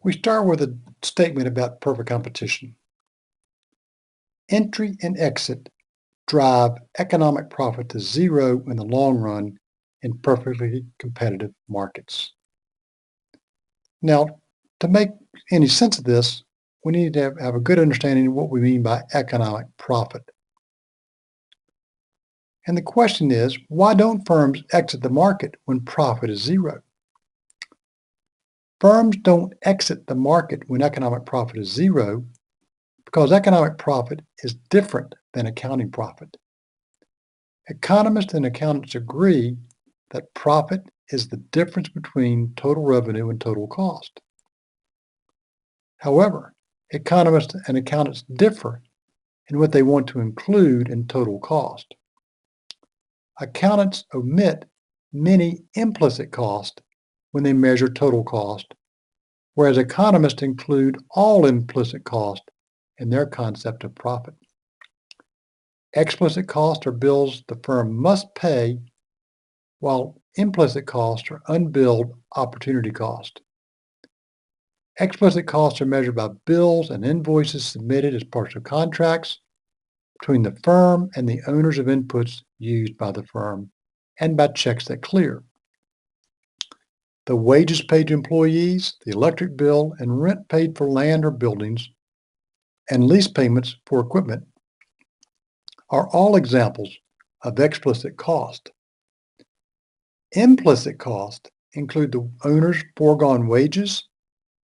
We start with a statement about perfect competition. Entry and exit drive economic profit to zero in the long run in perfectly competitive markets. Now, to make any sense of this, we need to have a good understanding of what we mean by economic profit. And the question is, why don't firms exit the market when profit is zero? Firms don't exit the market when economic profit is zero because economic profit is different than accounting profit. Economists and accountants agree that profit is the difference between total revenue and total cost. However, economists and accountants differ in what they want to include in total cost. Accountants omit many implicit costs when they measure total cost, whereas economists include all implicit costs in their concept of profit. Explicit costs are bills the firm must pay, while implicit costs are unbilled opportunity cost. Explicit costs are measured by bills and invoices submitted as parts of contracts between the firm and the owners of inputs used by the firm, and by checks that clear. The wages paid to employees, the electric bill, and rent paid for land or buildings, and lease payments for equipment are all examples of explicit cost. Implicit costs include the owner's foregone wages,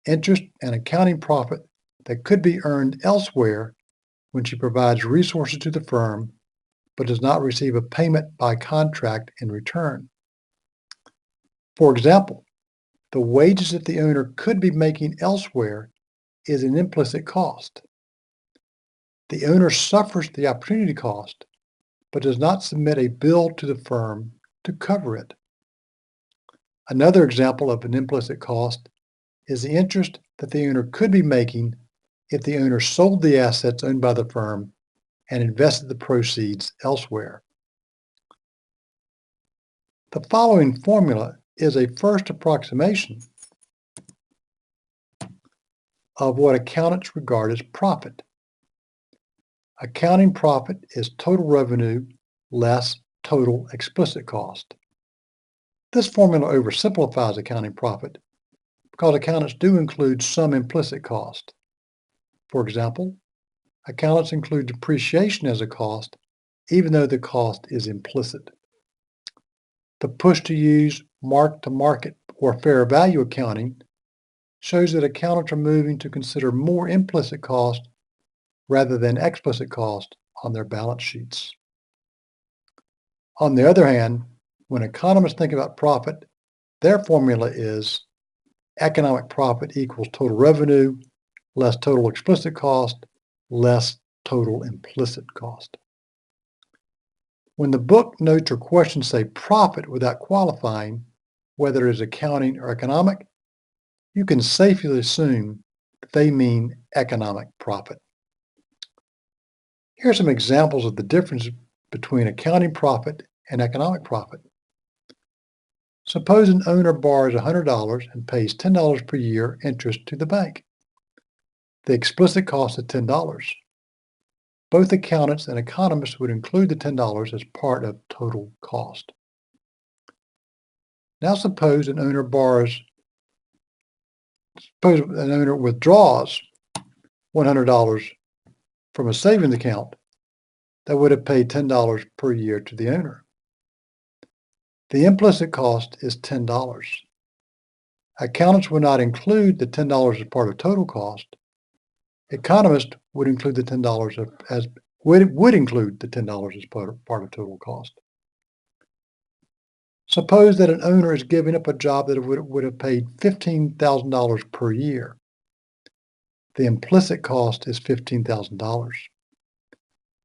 interest, and accounting profit that could be earned elsewhere when she provides resources to the firm but does not receive a payment by contract in return. For example, the wages that the owner could be making elsewhere is an implicit cost. The owner suffers the opportunity cost but does not submit a bill to the firm to cover it. Another example of an implicit cost is the interest that the owner could be making if the owner sold the assets owned by the firm and invested the proceeds elsewhere. The following formula is a first approximation of what accountants regard as profit. Accounting profit is total revenue less total explicit cost. This formula oversimplifies accounting profit because accountants do include some implicit cost. For example, accountants include depreciation as a cost, even though the cost is implicit. The push to use mark-to-market or fair value accounting shows that accountants are moving to consider more implicit cost rather than explicit cost on their balance sheets. On the other hand, when economists think about profit, their formula is economic profit equals total revenue less total explicit cost less total implicit cost. When the book notes or questions say profit without qualifying whether it is accounting or economic, you can safely assume that they mean economic profit. Here are some examples of the difference between accounting profit and economic profit. Suppose an owner borrows $100 and pays $10 per year interest to the bank. The explicit cost is $10. Both accountants and economists would include the $10 as part of total cost. Now suppose an owner withdraws $100 from a savings account that would have paid $10 per year to the owner. The implicit cost is $10. Accountants would not include the $10 as part of total cost. Economists would include the $10 as part of total cost. Suppose that an owner is giving up a job that would have paid $15,000 per year. The implicit cost is $15,000.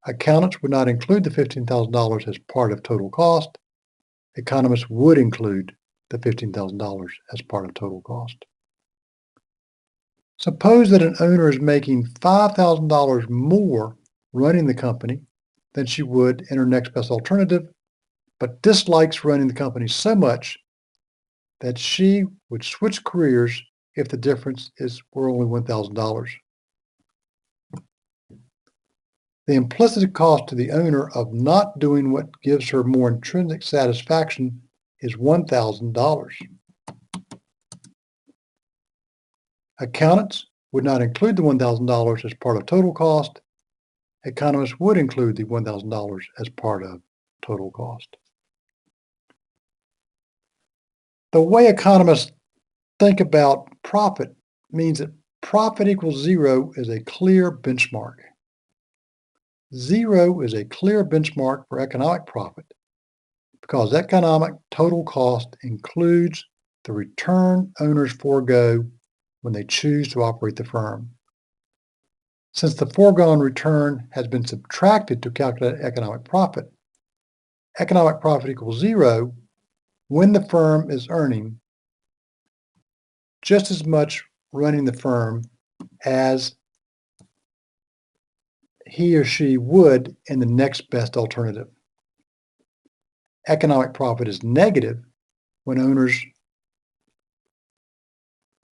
Accountants would not include the $15,000 as part of total cost. Economists would include the $15,000 as part of total cost. Suppose that an owner is making $5,000 more running the company than she would in her next best alternative, but dislikes running the company so much that she would switch careers if the difference were only $1,000. The implicit cost to the owner of not doing what gives her more intrinsic satisfaction is $1,000. Accountants would not include the $1,000 as part of total cost. Economists would include the $1,000 as part of total cost. The way economists think about profit means that profit equals zero is a clear benchmark. Zero is a clear benchmark for economic profit because economic total cost includes the return owners forego when they choose to operate the firm. Since the foregone return has been subtracted to calculate economic profit equals zero when the firm is earning just as much running the firm as he or she would in the next best alternative. Economic profit is negative when owners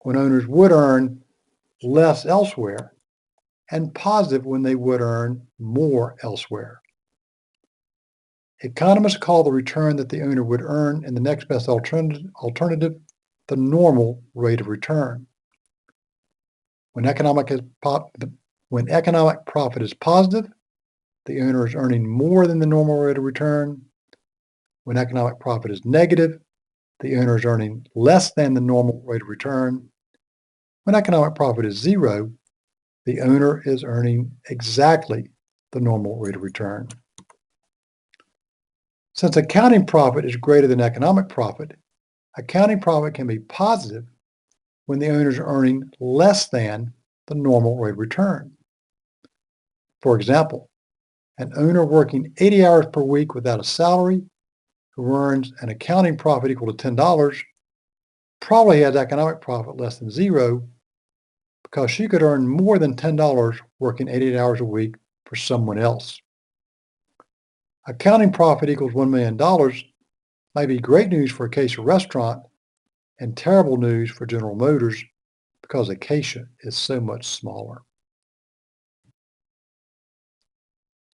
would earn less elsewhere, and positive when they would earn more elsewhere. Economists call the return that the owner would earn in the next best alternative the normal rate of return. When economic profit is positive, the owner is earning more than the normal rate of return. When economic profit is negative, the owner is earning less than the normal rate of return. When economic profit is zero, the owner is earning exactly the normal rate of return. Since accounting profit is greater than economic profit, accounting profit can be positive when the owners are earning less than the normal rate of return. For example, an owner working 80 hours per week without a salary who earns an accounting profit equal to $10 probably has economic profit less than zero because she could earn more than $10 working 80 hours a week for someone else. Accounting profit equals $1 million may be great news for Acacia Restaurant and terrible news for General Motors because Acacia is so much smaller.